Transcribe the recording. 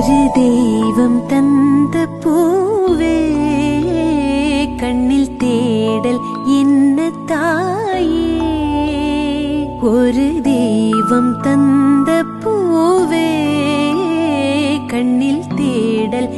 ஒரு தெய்வம் தந்த பூவே கண்ணில் தேடல் என்ன தாயே. ஒரு தெய்வம் தந்த பூவே கண்ணில் தேடல்